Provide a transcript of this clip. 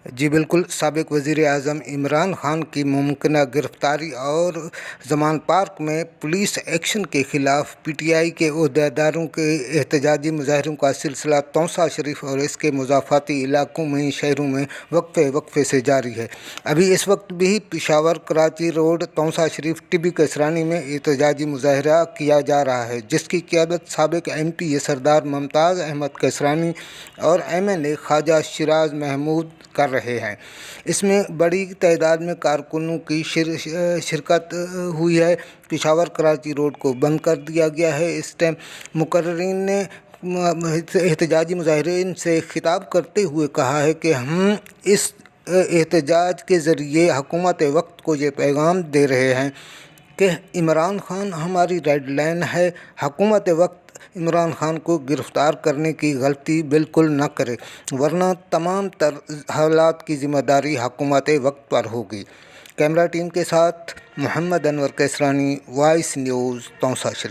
जी बिल्कुल, साबिक वज़ीर-ए-आज़म इमरान खान की मुमकिना गिरफ्तारी और ज़मान पार्क में पुलिस एक्शन के खिलाफ पीटीआई के ओहदेदारों के एहतजाजी मुजाहरों का सिलसिला तौसा शरीफ और इसके मुज़ाफ़ाती इलाकों में शहरों में वक्फे से जारी है। अभी इस वक्त भी पेशावर कराची रोड तौसा शरीफ टिबी कसरानी में एहतजाजी मुजाहरा किया जा रहा है, जिसकी क़यादत साबिक MP सरदार मुमताज़ अहमद कसरानी और MLA ख्वाजा शिराज महमूद कर रहे हैं। इसमें बड़ी तादाद में कारकुनों की शिरकत हुई है। पेशावर कराची रोड को बंद कर दिया गया है। इस टाइम मुकर्रीन ने एहतजाजी मुजाहिरीन से खिताब करते हुए कहा है कि हम इस एहतजाज के ज़रिए हुकूमत वक्त को ये पैगाम दे रहे हैं कि इमरान खान हमारी रेड लाइन है। हुकूमत वक्त इमरान खान को गिरफ़्तार करने की गलती बिल्कुल न करे, वरना तमाम हालात की ज़िम्मेदारी हुकूमत वक्त पर होगी। कैमरा टीम के साथ मोहम्मद अनवर कसरानी, वॉइस न्यूज़, तौसा शरीफ।